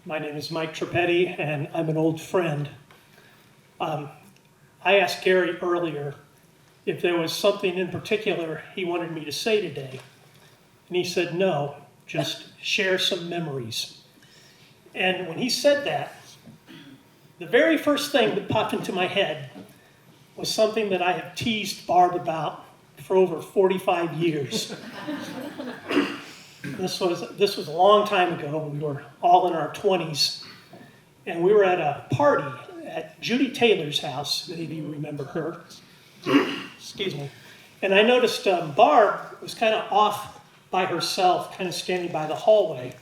My name is Mike Trappetti, and I'm an old friend. I asked Gary earlier if there was something in particular he wanted me to say today. And he said, no, just share some memories. And when he said that, the very first thing that popped into my head was something that I have teased Barb about for over 45 years. This was a long time ago. We were all in our 20s, and we were at a party at Judy Taylor's house. Many of you remember her. Excuse me. And I noticed Barb was kind of off by herself, kind of standing by the hallway.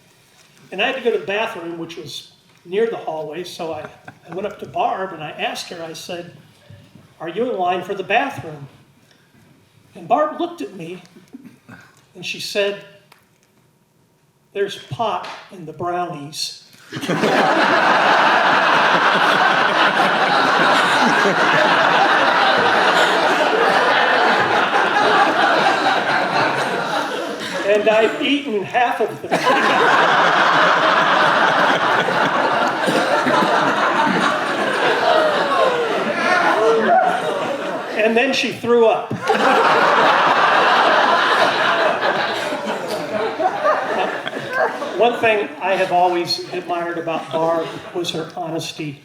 And I had to go to the bathroom, which was near the hallway, so I went up to Barb and I asked her, I said, "Are you in line for the bathroom?" And Barb looked at me and she said, "There's pot in the brownies." And I've eaten half of them. And then she threw up. One thing I have always admired about Barb was her honesty.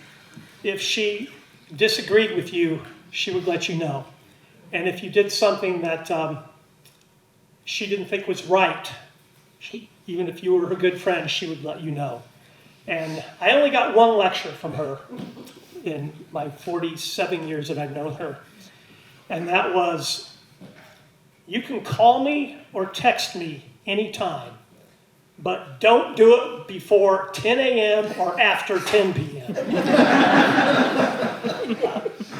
If she disagreed with you, she would let you know. And if you did something that she didn't think was right, even if you were her good friend, she would let you know. And I only got one lecture from her in my 47 years that I've known her. And that was, you can call me or text me anytime, but don't do it before 10 a.m. or after 10 p.m.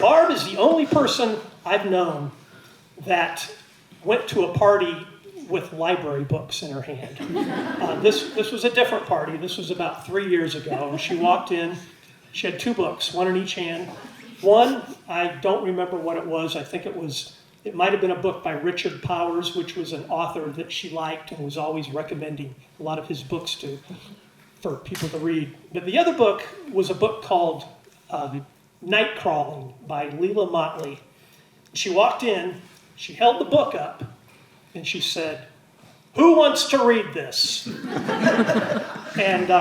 Barb is the only person I've known that went to a party with library books in her hand. This was a different party. This was about 3 years ago. And she walked in. She had two books, one in each hand. One, I don't remember what it was. I think it might have been a book by Richard Powers, which was an author that she liked and was always recommending a lot of his books for people to read. But the other book was a book called Night Crawling by Leila Motley. She walked in, she held the book up, and she said, "Who wants to read this?" And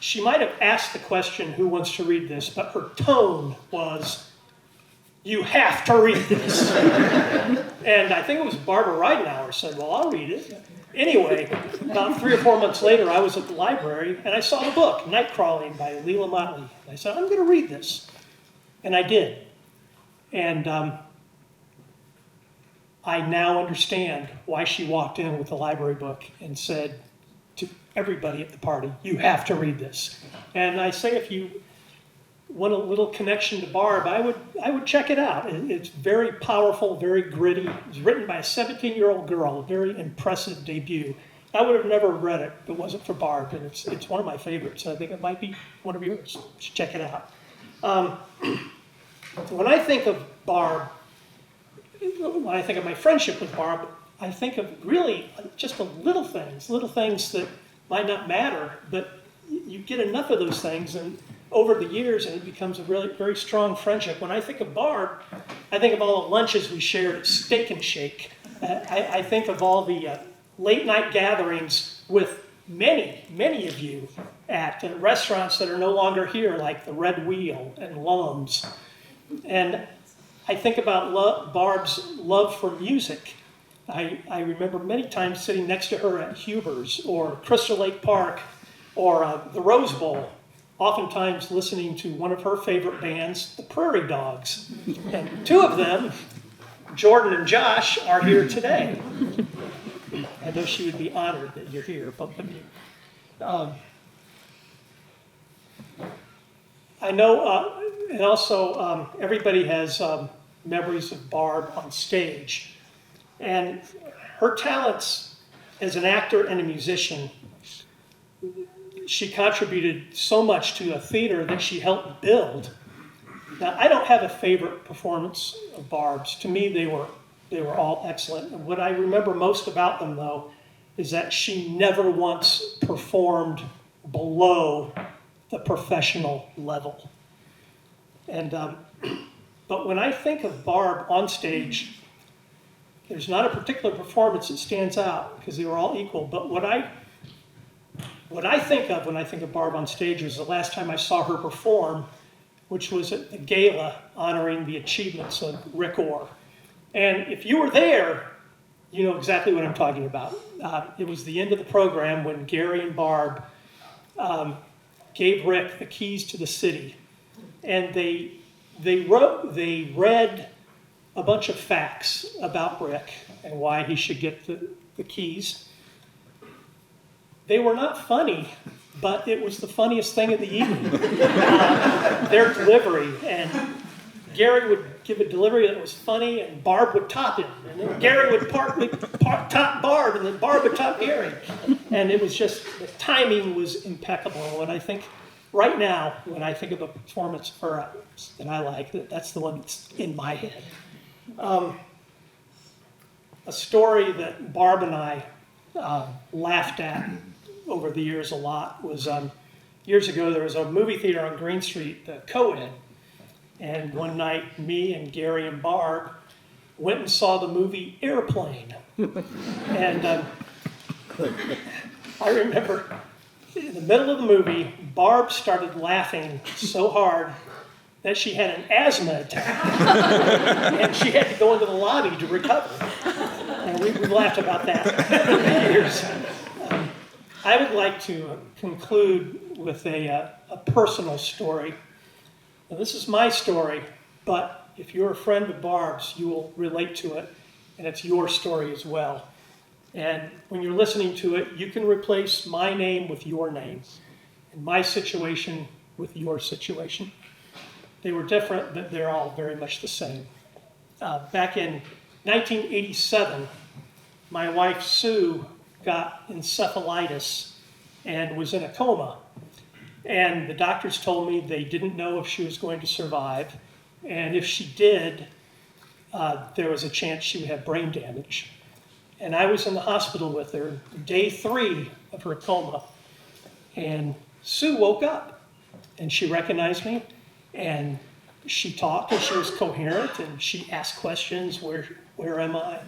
she might have asked the question, "Who wants to read this?" But her tone was, "You have to read this." And I think it was Barbara Ridenhour said, "Well, I'll read it." Anyway, about 3 or 4 months later, I was at the library, and I saw the book, Night Crawling by Leila Motley. I said, "I'm going to read this." And I did. And I now understand why she walked in with the library book and said to everybody at the party, "You have to read this." And I say, if you want a little connection to Barb, I would check it out. It's very powerful, very gritty. It was written by a 17-year-old girl, a very impressive debut. I would have never read it if it wasn't for Barb, and it's one of my favorites. I think it might be one of yours. You should check it out. When I think of Barb, when I think of my friendship with Barb, I think of really just the little things that might not matter, but you get enough of those things and over the years, and it becomes a really very strong friendship. When I think of Barb, I think of all the lunches we shared at Steak and Shake. I think of all the late night gatherings with many of you at restaurants that are no longer here, like the Red Wheel and Lums. And I think about Barb's love for music. I remember many times sitting next to her at Huber's or Crystal Lake Park or the Rose Bowl, oftentimes listening to one of her favorite bands, the Prairie Dogs. And two of them, Jordan and Josh, are here today. I know she would be honored that you're here, both of you. I know, and also everybody has memories of Barb on stage. And her talents as an actor and a musician, she contributed so much to a theater that she helped build. Now, I don't have a favorite performance of Barb's. To me, they were all excellent. And what I remember most about them, though, is that she never once performed below the professional level. And but when I think of Barb on stage, there's not a particular performance that stands out because they were all equal. But what I think of when I think of Barb on stage is the last time I saw her perform, which was at the gala honoring the achievements of Rick Orr. And if you were there, you know exactly what I'm talking about. It was the end of the program when Gary and Barb gave Rick the keys to the city. And they read a bunch of facts about Rick and why he should get the keys. They were not funny, but it was the funniest thing of the evening. Their delivery, and Gary would give a delivery that was funny, and Barb would top him, and then Gary would top Barb, and then Barb would top Gary. And it was just, the timing was impeccable. And I think right now, when I think of a performance that I like, that's the one that's in my head. A story that Barb and I laughed at over the years a lot was years ago there was a movie theater on Green Street, the Co-Ed, and one night me and Gary and Barb went and saw the movie Airplane. And I remember in the middle of the movie, Barb started laughing so hard that she had an asthma attack, and she had to go into the lobby to recover. And we laughed about that for years. I would like to conclude with a personal story. Now, this is my story, but if you're a friend of Barb's, you will relate to it, and it's your story as well. And when you're listening to it, you can replace my name with your name, and my situation with your situation. They were different, but they're all very much the same. Back in 1987, my wife Sue got encephalitis and was in a coma. And the doctors told me they didn't know if she was going to survive. And if she did, there was a chance she would have brain damage. And I was in the hospital with her, day 3 of her coma. And Sue woke up and she recognized me. And she talked and she was coherent and she asked questions, where am I?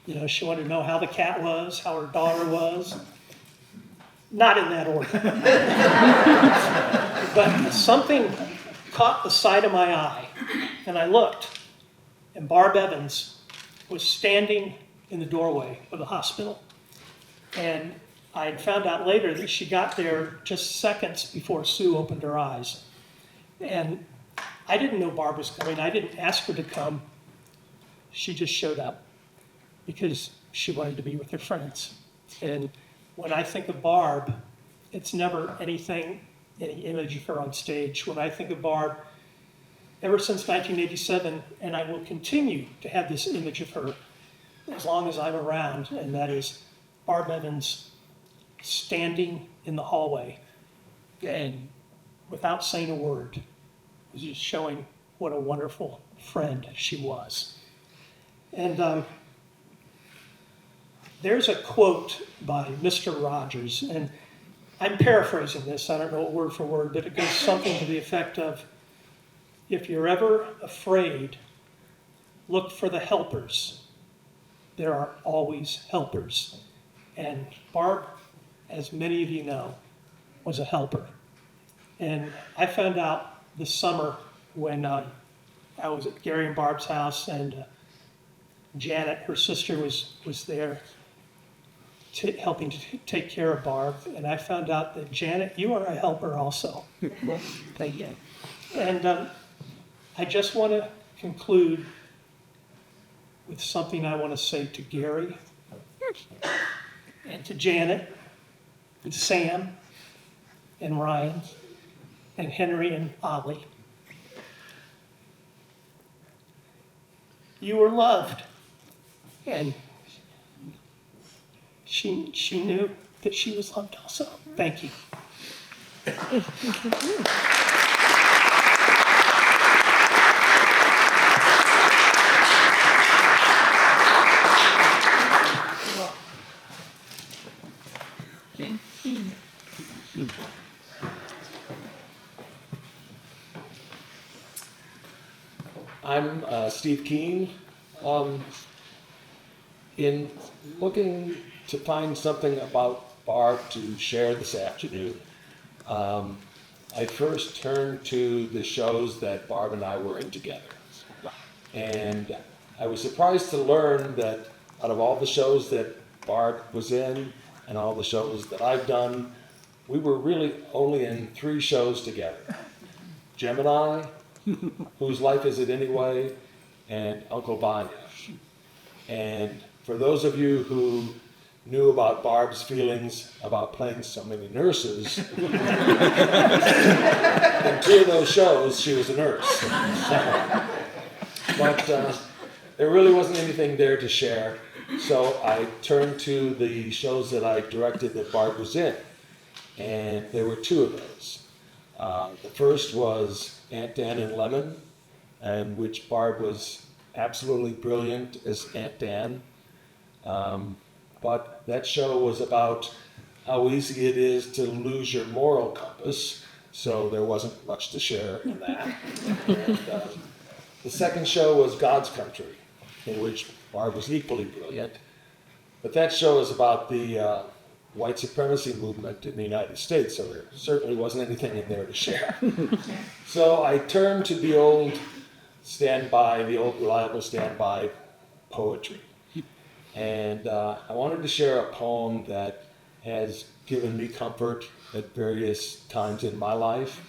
You know, she wanted to know how the cat was, how her daughter was. Not in that order. But something caught the side of my eye, and I looked, and Barb Evans was standing in the doorway of the hospital. And I had found out later that she got there just seconds before Sue opened her eyes. And I didn't know Barb was coming. I didn't ask her to come. She just showed up because she wanted to be with her friends. And when I think of Barb, it's never any image of her on stage. When I think of Barb, ever since 1987, and I will continue to have this image of her as long as I'm around, and that is Barb Evans standing in the hallway and without saying a word, just showing what a wonderful friend she was. And there's a quote by Mr. Rogers, and I'm paraphrasing this, I don't know it word for word, but it goes something to the effect of, if you're ever afraid, look for the helpers. There are always helpers. And Barb, as many of you know, was a helper. And I found out this summer when I was at Gary and Barb's house, and Janet, her sister, was there helping to take care of Barb. And I found out that, Janet, you are a helper also. Thank you. And I just want to conclude with something I want to say to Gary and to Janet and Sam and Ryan and Henry and Ollie. You were loved, and she knew that she was loved also. Thank you. Okay. I'm Steve Keene. In looking to find something about Barb to share this afternoon, I first turned to the shows that Barb and I were in together. And I was surprised to learn that out of all the shows that Barb was in and all the shows that I've done, we were really only in 3 shows together. Gemini, Whose Life Is It Anyway, and Uncle Vanya. And for those of you who knew about Barb's feelings about playing so many nurses, in 2 of those shows, she was a nurse. But there really wasn't anything there to share, so I turned to the shows that I directed that Barb was in, and there were 2 of those. The first was Aunt Dan and Lemon, in which Barb was absolutely brilliant as Aunt Dan. But that show was about how easy it is to lose your moral compass, so there wasn't much to share in that. And, the second show was God's Country, in which Barb was equally brilliant. But that show is about the white supremacy movement in the United States, so there certainly wasn't anything in there to share. So I turned to the old reliable standby poetry. And I wanted to share a poem that has given me comfort at various times in my life.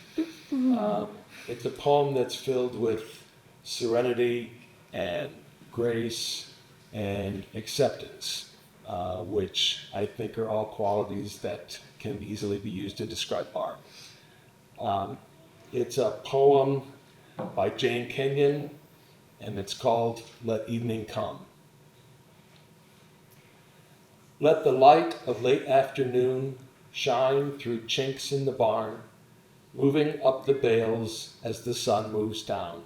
It's a poem that's filled with serenity and grace and acceptance, which I think are all qualities that can easily be used to describe Barb. It's a poem by Jane Kenyon, and it's called Let Evening Come. Let the light of late afternoon shine through chinks in the barn, moving up the bales as the sun moves down.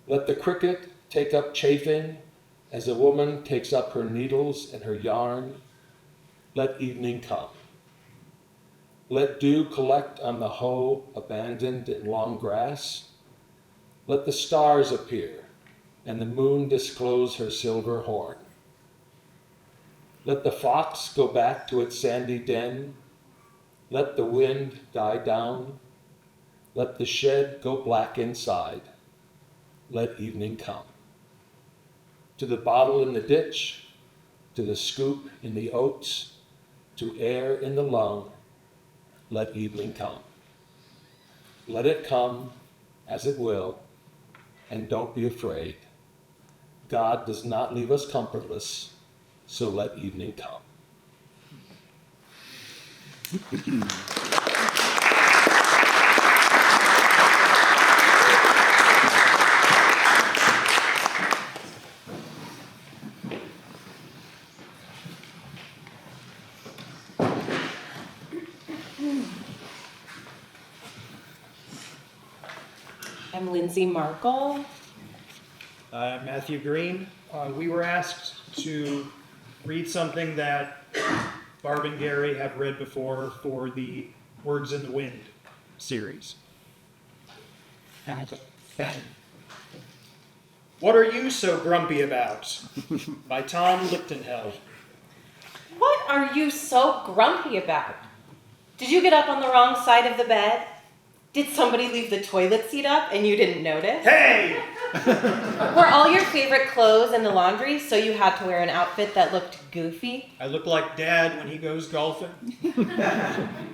Let the cricket take up chafing as a woman takes up her needles and her yarn. Let evening come. Let dew collect on the hoe abandoned in long grass. Let the stars appear and the moon disclose her silver horn. Let the fox go back to its sandy den. Let the wind die down. Let the shed go black inside. Let evening come. To the bottle in the ditch, to the scoop in the oats, to air in the lung, let evening come. Let it come as it will, and don't be afraid. God does not leave us comfortless, so let evening come. I'm Lindsay Markle. Matthew Green. We were asked to read something that Barb and Gary have read before for the Words in the Wind series. What Are You So Grumpy About? By Tom Lichtenheld. What are you so grumpy about? Did you get up on the wrong side of the bed? Did somebody leave the toilet seat up and you didn't notice? Hey! Were all your favorite clothes in the laundry so you had to wear an outfit that looked goofy? I look like Dad when he goes golfing.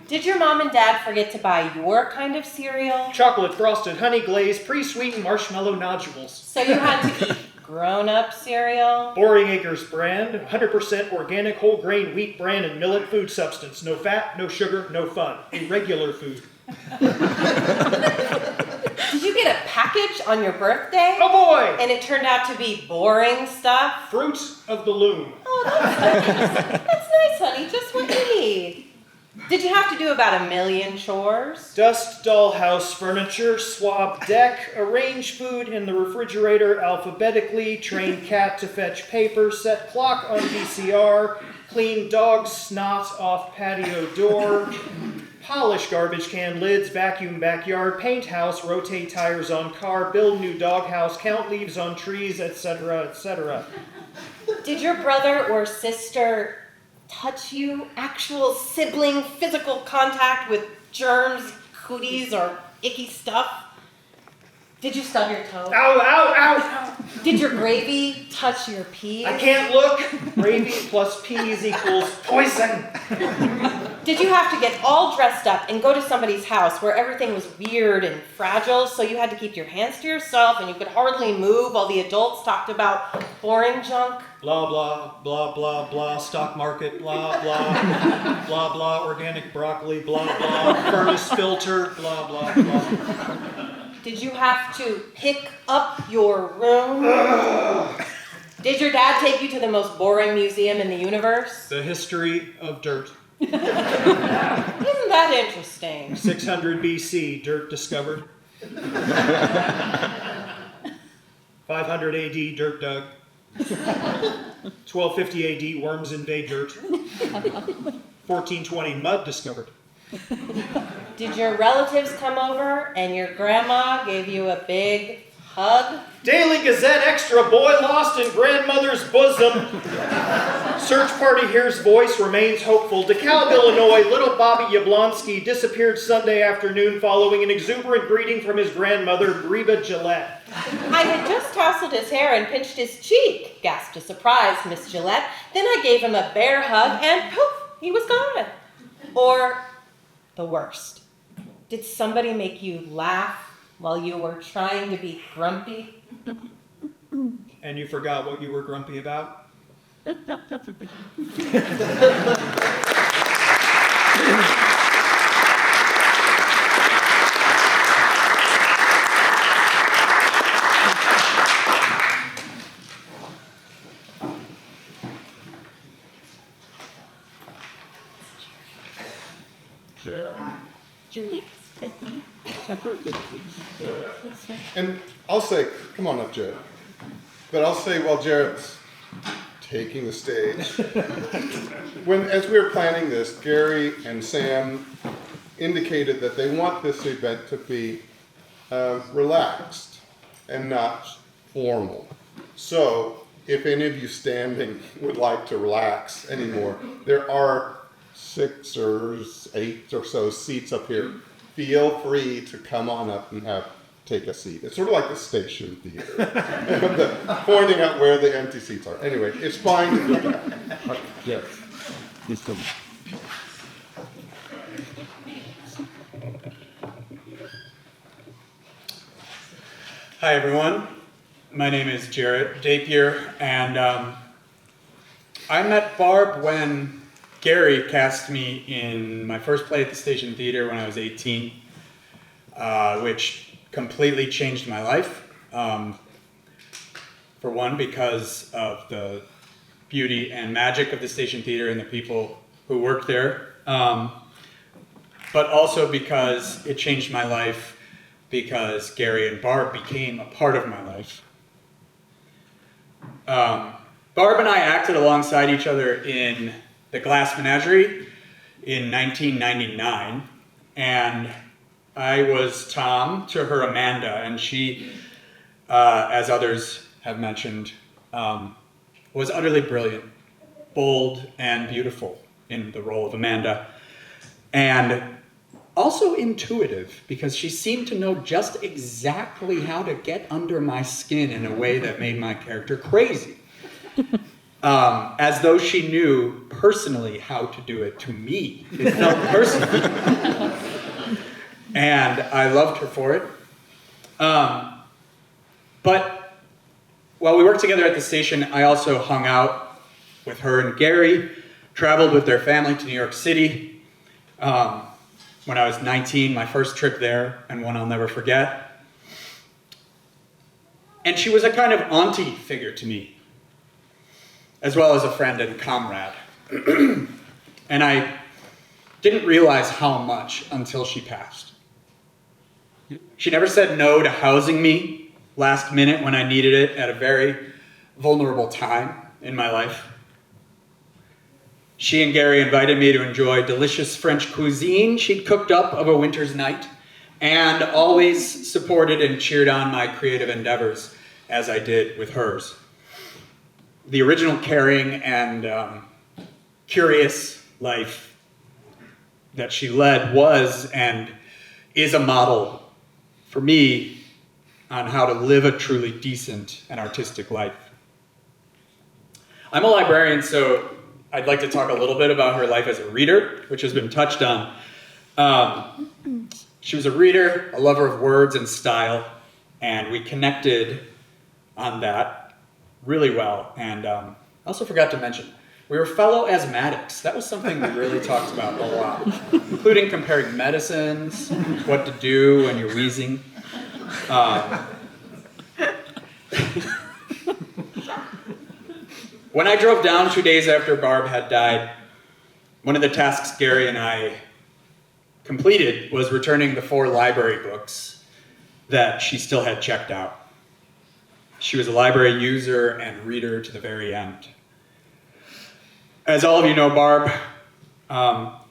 Did your mom and dad forget to buy your kind of cereal? Chocolate frosted honey glazed pre-sweetened marshmallow nodules. So you had to eat grown-up cereal? Boring Acres brand, 100% organic whole grain wheat bran and millet food substance. No fat, no sugar, no fun. A regular food. Did you get a package on your birthday? Oh boy! And it turned out to be boring stuff? Fruit of the Loom. Oh, that's nice. That's nice, honey. Just what you need. Did you have to do about 1 million chores? Dust dollhouse furniture, swab deck, arrange food in the refrigerator alphabetically, train cat to fetch paper, set clock on VCR, clean dog snot off patio door, polish garbage can lids, vacuum backyard, paint house, rotate tires on car, build new doghouse, count leaves on trees, etc., etc. Did your brother or sister touch you? Actual sibling physical contact with germs, cooties, or icky stuff? Did you stub your toe? Ow, ow, ow! Did your gravy touch your peas? I can't look! Gravy plus peas equals poison! Did you have to get all dressed up and go to somebody's house where everything was weird and fragile, so you had to keep your hands to yourself and you could hardly move while the adults talked about boring junk? Blah, blah, blah, blah, blah, stock market, blah, blah, blah, blah, organic broccoli, blah, blah, furnace filter, blah, blah, blah. Did you have to pick up your room? Did your dad take you to the most boring museum in the universe? The history of dirt. Isn't that interesting? 600 BC, dirt discovered. 500 AD, dirt dug. 1250 AD, worms invade dirt. 1420, mud discovered. Did your relatives come over and your grandma gave you a big hug? Daily Gazette Extra, boy lost in grandmother's bosom. Search party hears voice, remains hopeful. DeKalb, Illinois, little Bobby Yablonsky disappeared Sunday afternoon following an exuberant greeting from his grandmother, Greba Gillette. I had just tousled his hair and pinched his cheek, gasped a surprised Miss Gillette. Then I gave him a bear hug and poof, he was gone. Or the worst. Did somebody make you laugh while you were trying to be grumpy? And you forgot what you were grumpy about? And I'll say, come on up, Jared. But I'll say while Jared's taking the stage, as we were planning this, Gary and Sam indicated that they want this event to be relaxed and not formal. So if any of you standing would like to relax anymore, there are 6 or 8 or so seats up here. Feel free to come on up and take a seat. It's sort of like the station theater, pointing out where the empty seats are. Anyway, it's fine to do that. Yes. Hi everyone, my name is Jarrett Dapier, and I met Barb when Gary cast me in my first play at the Station Theater when I was 18, which completely changed my life. For one, because of the beauty and magic of the Station Theater and the people who work there, but also because it changed my life because Gary and Barb became a part of my life. Barb and I acted alongside each other in The Glass Menagerie in 1999, and I was Tom to her Amanda, and she, as others have mentioned, was utterly brilliant, bold, and beautiful in the role of Amanda, and also intuitive, because she seemed to know just exactly how to get under my skin in a way that made my character crazy. As though she knew personally how to do it to me. It felt personal. And I loved her for it. But while we worked together at the station, I also hung out with her and Gary, traveled with their family to New York City. When I was 19, my first trip there, and one I'll never forget. And she was a kind of auntie figure to me, as well as a friend and comrade. And I didn't realize how much until she passed. She never said no to housing me last minute when I needed it at a very vulnerable time in my life. She and Gary invited me to enjoy delicious French cuisine she'd cooked up of a winter's night, and always supported and cheered on my creative endeavors as I did with hers. The original caring and curious life that she led was and is a model for me on how to live a truly decent and artistic life. I'm a librarian, so I'd like to talk a little bit about her life as a reader, which has been touched on. She was a reader, a lover of words and style, and we connected on that really well. And I also forgot to mention, we were fellow asthmatics. That was something we really talked about a lot, including comparing medicines, what to do when you're wheezing. When I drove down 2 days after Barb had died, one of the tasks Gary and I completed was returning the 4 library books that she still had checked out. She was a library user and reader to the very end. As all of you know, Barb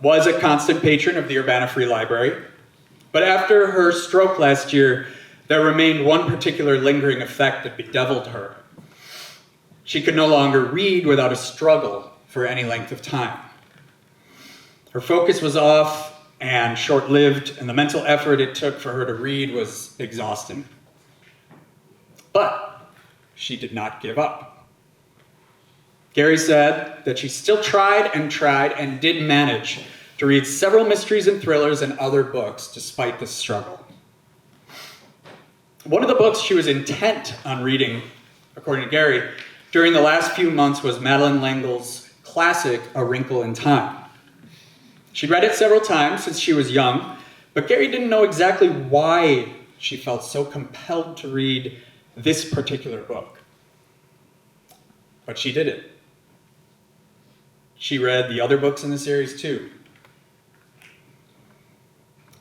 was a constant patron of the Urbana Free Library, but after her stroke last year, there remained one particular lingering effect that bedeviled her. She could no longer read without a struggle for any length of time. Her focus was off and short-lived, and the mental effort it took for her to read was exhausting. But she did not give up. Gary said that she still tried and did manage to read several mysteries and thrillers and other books despite the struggle. One of the books she was intent on reading, according to Gary, during the last few months was Madeleine L'Engle's classic, A Wrinkle in Time. She'd read it several times since she was young, but Gary didn't know exactly why she felt so compelled to read this particular book. But she did it. She read the other books in the series too.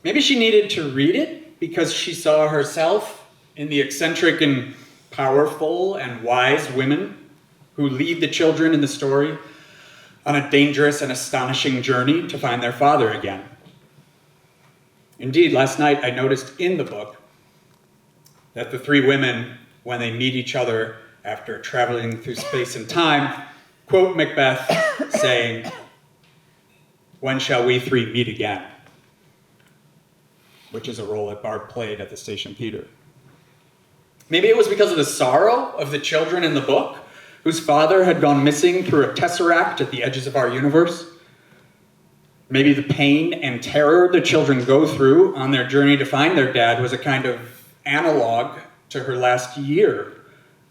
Maybe she needed to read it because she saw herself in the eccentric and powerful and wise women who lead the children in the story on a dangerous and astonishing journey to find their father again. Indeed, last night I noticed in the book that the 3 women, when they meet each other after traveling through space and time, quote Macbeth saying, "When shall we 3 meet again?" Which is a role that Barb played at the Station Theater. Maybe it was because of the sorrow of the children in the book, whose father had gone missing through a tesseract at the edges of our universe. Maybe the pain and terror the children go through on their journey to find their dad was a kind of analog to her last year.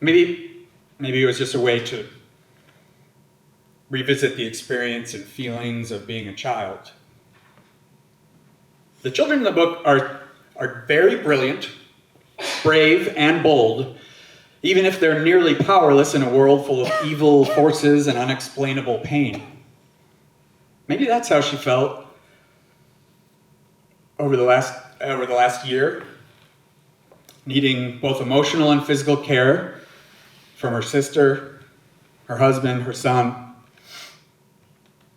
Maybe it was just a way to revisit the experience and feelings of being a child. The children in the book are very brilliant, brave, and bold, even if they're nearly powerless in a world full of evil forces and unexplainable pain. Maybe that's how she felt over the last year, needing both emotional and physical care from her sister, her husband, her son,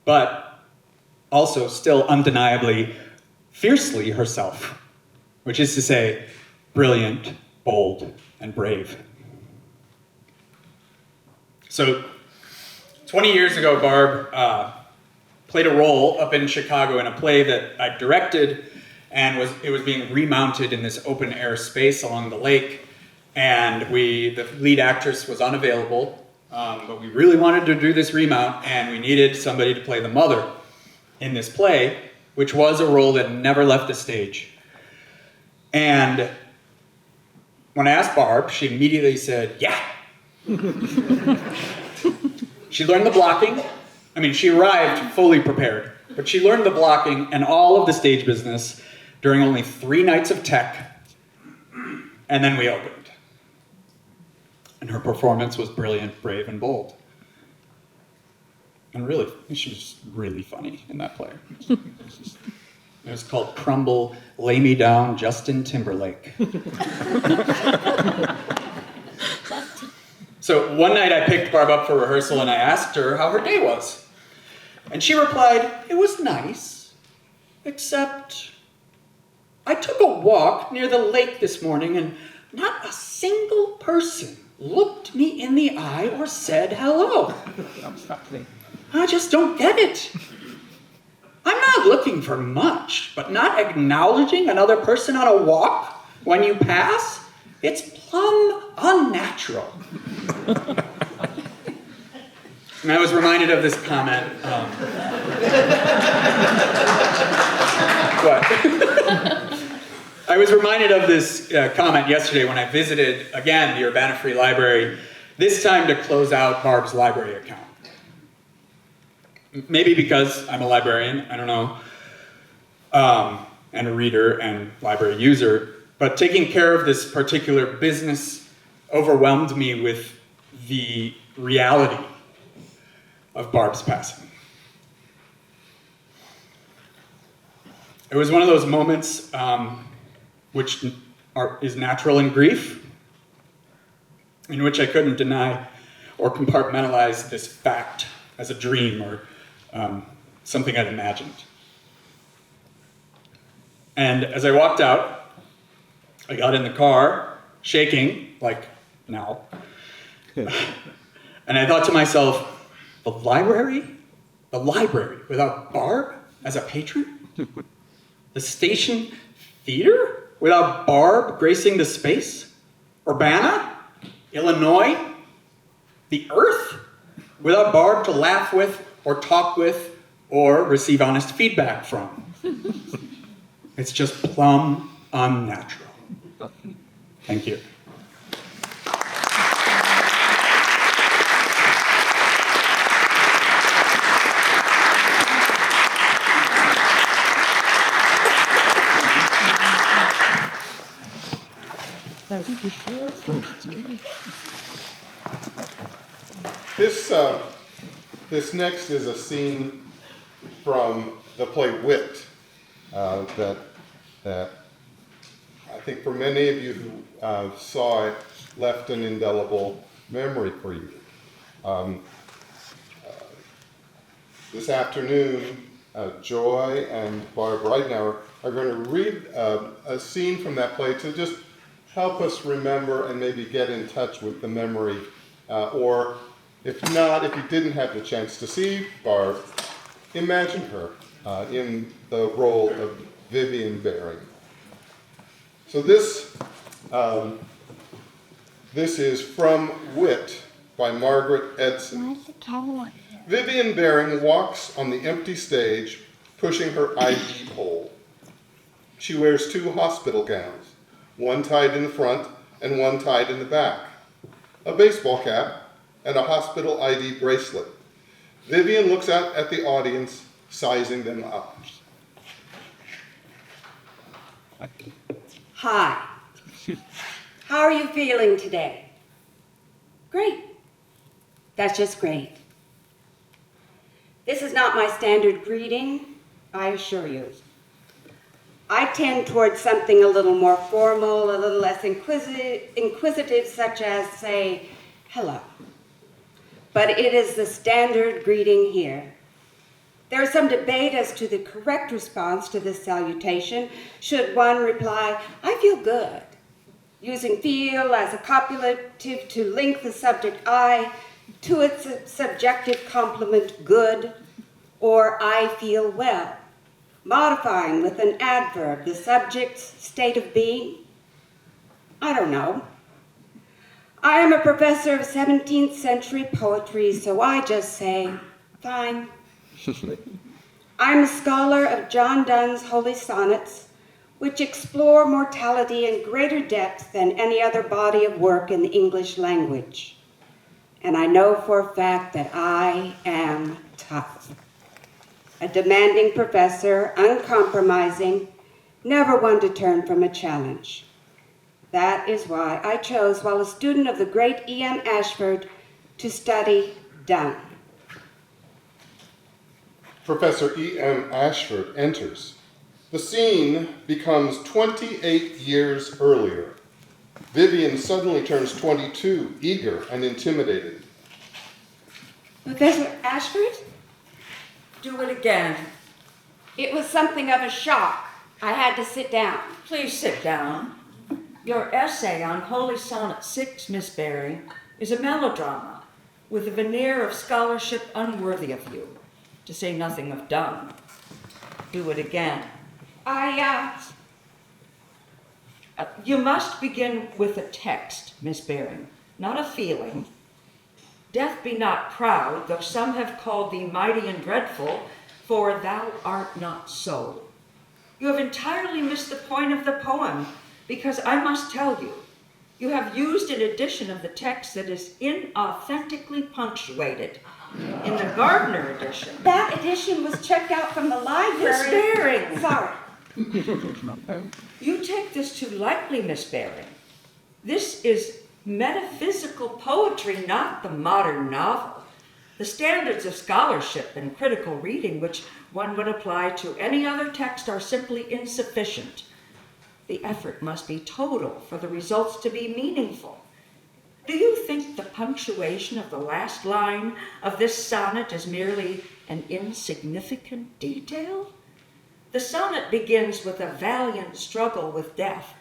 but also still undeniably, fiercely herself, which is to say, brilliant, bold, and brave. So, 20 years ago, Barb played a role up in Chicago in a play that I directed, and it was being remounted in this open air space along the lake, and the lead actress was unavailable, but we really wanted to do this remount, and we needed somebody to play the mother in this play, which was a role that never left the stage. And when I asked Barb, she immediately said, yeah. She learned the blocking. She arrived fully prepared, but she learned the blocking and all of the stage business during only 3 nights of tech, and then we opened. And her performance was brilliant, brave, and bold. And really, she was really funny in that play. It was called Crumble, Lay Me Down, Justin Timberlake. So one night I picked Barb up for rehearsal and I asked her how her day was. And she replied, "It was nice, except I took a walk near the lake this morning and not a single person looked me in the eye or said hello. I just don't get it. I'm not looking for much, but not acknowledging another person on a walk when you pass, it's plumb unnatural." And I was reminded of this comment. What? I was reminded of this comment yesterday when I visited, again, the Urbana Free Library, this time to close out Barb's library account. Maybe because I'm a librarian, I don't know, and a reader and library user, but taking care of this particular business overwhelmed me with the reality of Barb's passing. It was one of those moments which is natural in grief, in which I couldn't deny or compartmentalize this fact as a dream or something I'd imagined. And as I walked out, I got in the car, shaking, like now, and I thought to myself, the library without Barb as a patron? The Station Theater without Barb gracing the space? Urbana? Illinois? The Earth? Without Barb to laugh with, or talk with, or receive honest feedback from? It's just plumb unnatural. Thank you. This next is a scene from the play Wit that I think for many of you who saw it left an indelible memory for you. This afternoon, Joy and Barb Ridenour are going to read a scene from that play to just help us remember and maybe get in touch with the memory. Or if not, if you didn't have the chance to see Barb, imagine her in the role of Vivian Baring. So this is from Wit by Margaret Edson. Vivian Baring walks on the empty stage, pushing her ID pole. She wears 2 hospital gowns, one tied in the front and one tied in the back, a baseball cap, and a hospital ID bracelet. Vivian looks out at the audience, sizing them up. Hi. How are you feeling today? Great. That's just great. This is not my standard greeting, I assure you. I tend towards something a little more formal, a little less inquisitive, such as, say, hello. But it is the standard greeting here. There is some debate as to the correct response to this salutation. Should one reply, I feel good, using feel as a copulative to link the subject I to its subjective complement good, or I feel well, modifying with an adverb the subject's state of being? I don't know. I am a professor of 17th century poetry, so I just say, fine. I'm a scholar of John Donne's Holy Sonnets, which explore mortality in greater depth than any other body of work in the English language. And I know for a fact that I am tough. A demanding professor, uncompromising, never one to turn from a challenge. That is why I chose, while a student of the great E.M. Ashford, to study Donne. Professor E.M. Ashford enters. The scene becomes 28 years earlier. Vivian suddenly turns 22, eager and intimidated. Professor Ashford? Do it again. It was something of a shock. I had to sit down. Please sit down. Your essay on Holy Sonnet 6, Miss Baring, is a melodrama with a veneer of scholarship unworthy of you, to say nothing of dumb. Do it again. You must begin with a text, Miss Baring, not a feeling. Death be not proud, though some have called thee mighty and dreadful, for thou art not so. You have entirely missed the point of the poem, because I must tell you, you have used an edition of the text that is inauthentically punctuated. In the Gardner edition. That edition was checked out from the library. Miss Baring! Sorry. You take this too lightly, Miss Baring. This is metaphysical poetry, not the modern novel. The standards of scholarship and critical reading which one would apply to any other text are simply insufficient. The effort must be total for the results to be meaningful. Do you think the punctuation of the last line of this sonnet is merely an insignificant detail? The sonnet begins with a valiant struggle with death,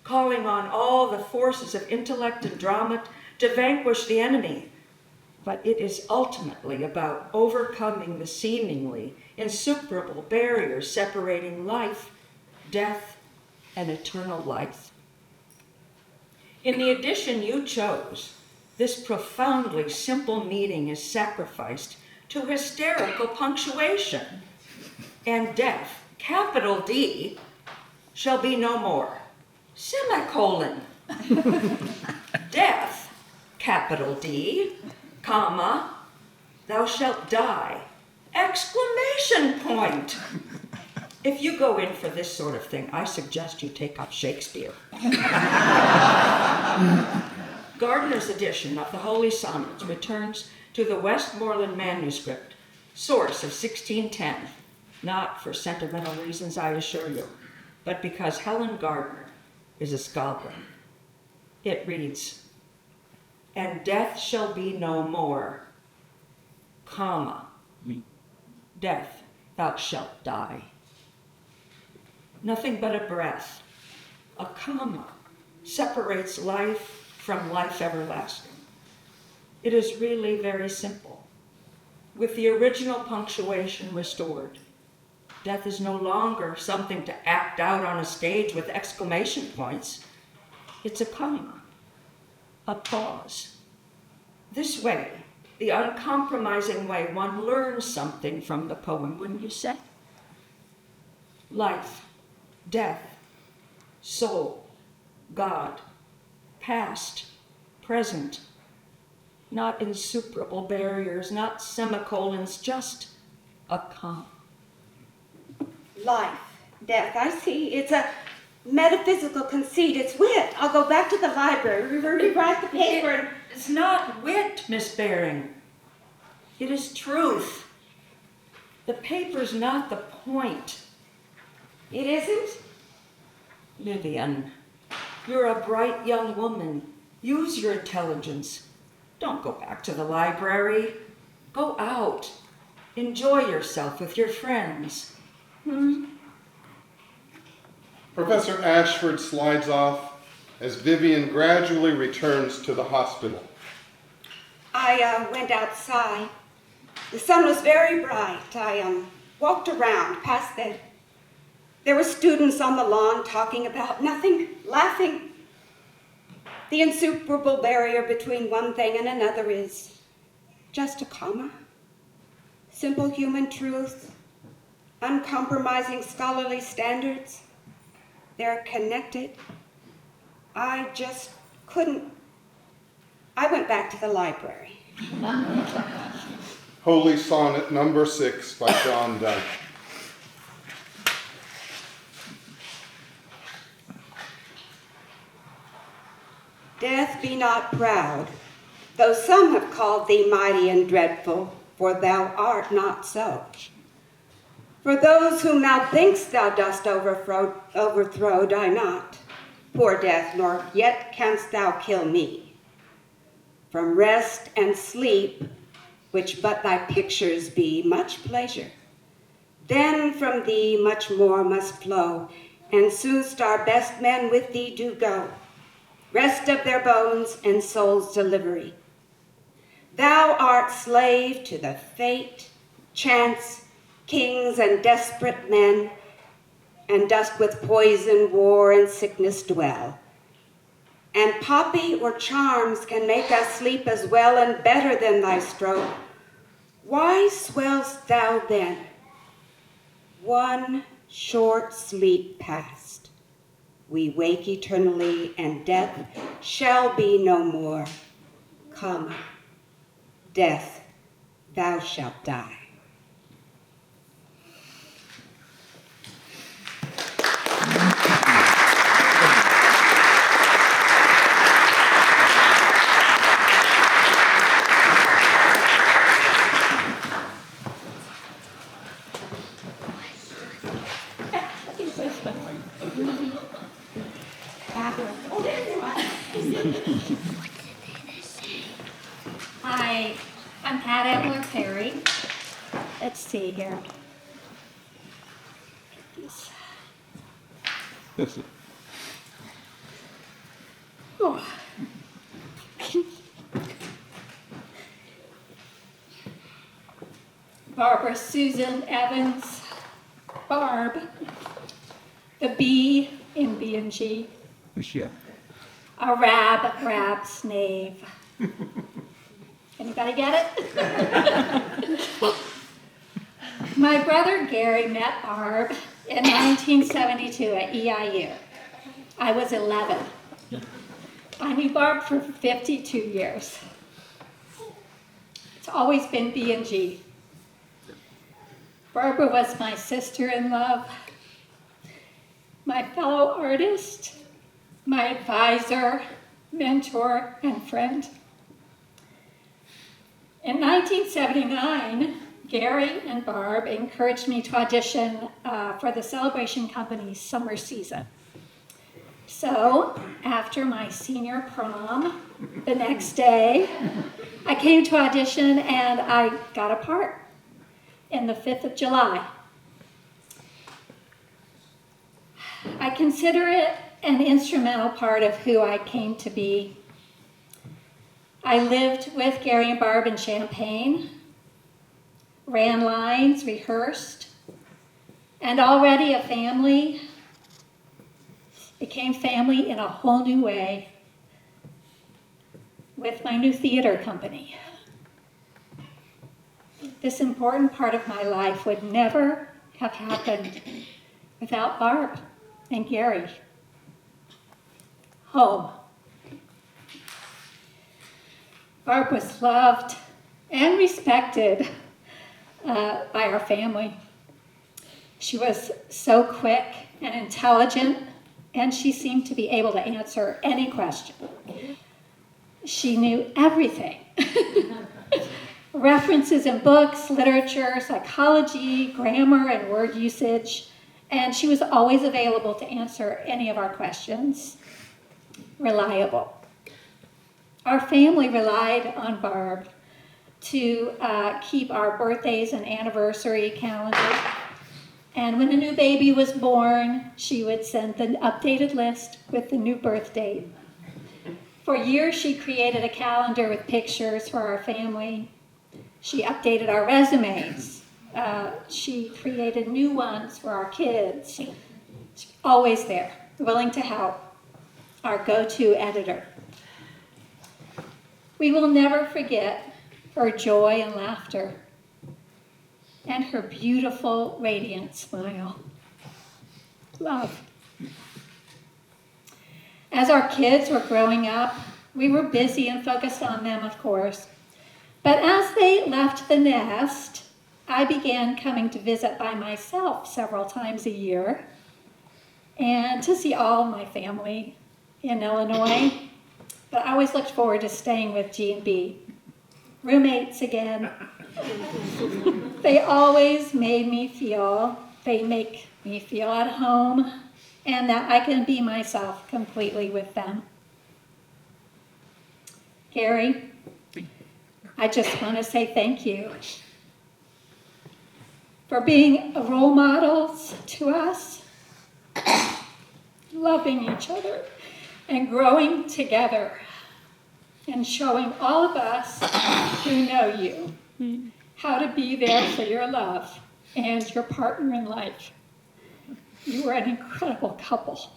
calling on all the forces of intellect and drama to vanquish the enemy. But it is ultimately about overcoming the seemingly insuperable barriers separating life, death, and eternal life. In the edition you chose, this profoundly simple meaning is sacrificed to hysterical punctuation, and death, capital D, shall be no more. Semicolon. Death, capital D, comma, thou shalt die, exclamation point. If you go in for this sort of thing, I suggest you take up Shakespeare. Gardner's edition of the Holy Sonnets returns to the Westmoreland manuscript, source of 1610, not for sentimental reasons, I assure you, but because Helen Gardner is a scholar. It reads, and death shall be no more, comma, death, thou shalt die. Nothing but a breath, a comma, separates life from life everlasting. It is really very simple. With the original punctuation restored, death is no longer something to act out on a stage with exclamation points. It's a comma, a pause. This way, the uncompromising way, one learns something from the poem, wouldn't you say? Life, death, soul, God, past, present, not insuperable barriers, not semicolons, just a comma. Life, death, I see. It's a metaphysical conceit. It's wit. I'll go back to the library, rewrite the paper. It's not wit, Miss Baring. It is truth. The paper's not the point. It isn't? Vivian, you're a bright young woman. Use your intelligence. Don't go back to the library. Go out. Enjoy yourself with your friends. Professor Ashford slides off as Vivian gradually returns to the hospital. I went outside. The sun was very bright. I walked around past the... There were students on the lawn talking about nothing, laughing. The insuperable barrier between one thing and another is just a comma. Simple human truth, uncompromising scholarly standards. They're connected. I just couldn't. I went back to the library. Holy Sonnet number 6 by John Donne. Death, be not proud, though some have called thee mighty and dreadful, for thou art not so. For those whom thou think'st thou dost overthrow, die not, poor death, nor yet canst thou kill me. From rest and sleep which but thy pictures be much pleasure. Then from thee much more must flow, and soonst our best men with thee do go, rest of their bones and soul's delivery. Thou art slave to the fate, chance, kings and desperate men, and dost with poison, war, and sickness dwell. And poppy or charms can make us sleep as well and better than thy stroke. Why swell'st thou then? One short sleep past, we wake eternally, and death shall be no more. Come, death, thou shalt die. Hi, I'm Pat Edler Perry. Let's see here. Oh. Barbara Susan Evans, Barb, the B in B&G, a Rab Snave. Anybody get it? My brother Gary met Barb in 1972 at EIU. I was 11. I knew Barb for 52 years. It's always been B&G. Barbara was my sister-in-love, my fellow artist, my advisor, mentor, and friend. In 1979, Gary and Barb encouraged me to audition for the Celebration Company's summer season. So, after my senior prom, the next day, I came to audition and I got a part in The 5th of July. I consider it an instrumental part of who I came to be. I lived with Gary and Barb in Champaign, ran lines, rehearsed, and already a family became family in a whole new way with my new theater company. This important part of my life would never have happened without Barb and Gary. Home. Barb was loved and respected by our family. She was so quick and intelligent, and she seemed to be able to answer any question. She knew everything. References in books, literature, psychology, grammar, and word usage, and she was always available to answer any of our questions. Reliable. Our family relied on Barb to keep our birthdays and anniversary calendar. And when a new baby was born, she would send the updated list with the new birth date. For years, she created a calendar with pictures for our family. She updated our resumes. She created new ones for our kids. She's always there, willing to help. Our go-to editor. We will never forget her joy and laughter and her beautiful, radiant smile. Love. As our kids were growing up, we were busy and focused on them, of course. But as they left the nest, I began coming to visit by myself several times a year and to see all my family in Illinois. But I always looked forward to staying with G&B. Roommates again. They always made me feel, they make me feel at home, and that I can be myself completely with them. Gary, I just want to say thank you for being role models to us, loving each other and growing together, and showing all of us who know you how to be there for your love and your partner in life. You were an incredible couple.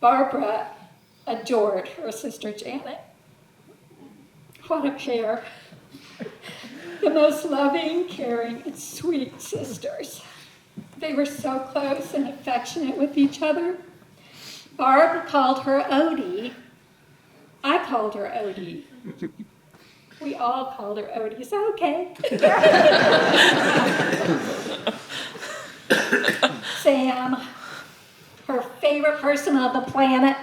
Barbara adored her sister Janet. What a pair. The most loving, caring, and sweet sisters. They were so close and affectionate with each other. Barb called her Odie. I called her Odie. We all called her Odie. Is that okay? Sam, her favorite person on the planet.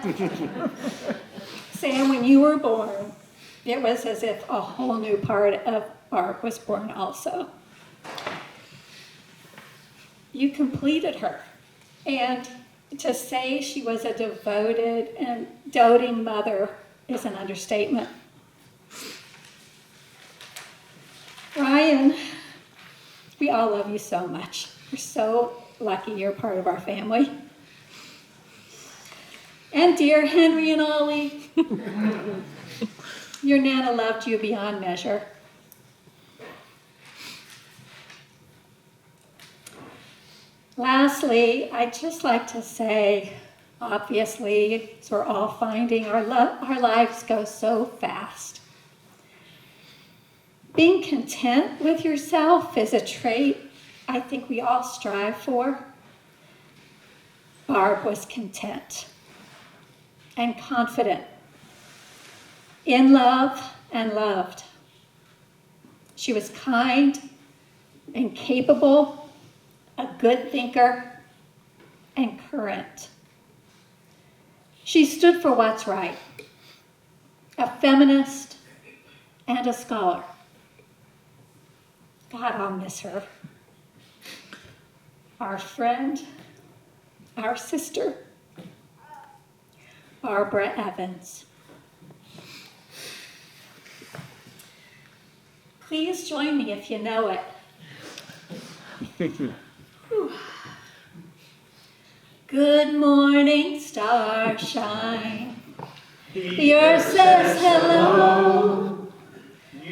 Sam, when you were born, it was as if a whole new part of Barb was born also. You completed her. And to say she was a devoted and doting mother is an understatement. Ryan, we all love you so much. We're so lucky you're part of our family. And dear Henry and Ollie, your Nana loved you beyond measure. Lastly, I'd just like to say, obviously, as we're all finding our lives go so fast. Being content with yourself is a trait I think we all strive for. Barb was content and confident, in love and loved. She was kind and capable, a good thinker, and current. She stood for what's right, a feminist and a scholar. God, I'll miss her. Our friend, our sister, Barbara Evans. Please join me if you know it. Good morning, starshine. The earth says hello.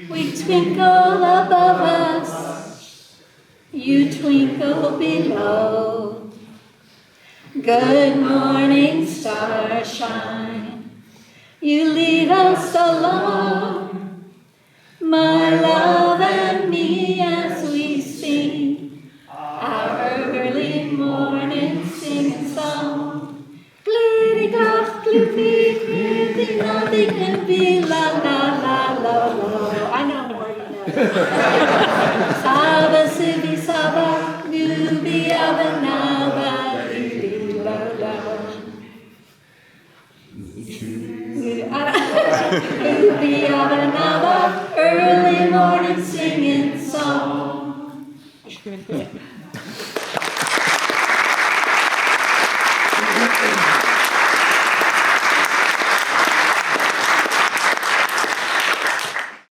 We twinkle above us. You twinkle below. Good morning, starshine. You lead us along, my love and me, as we sing our early morning singing song. Glitty-glop, gloopy, gloopy, nothing can be la la la la la. I know more, you know. Saba, sibi, saba, gooby, abba, naba, dee, la la. Gooby, abba, naba, early morning singing song.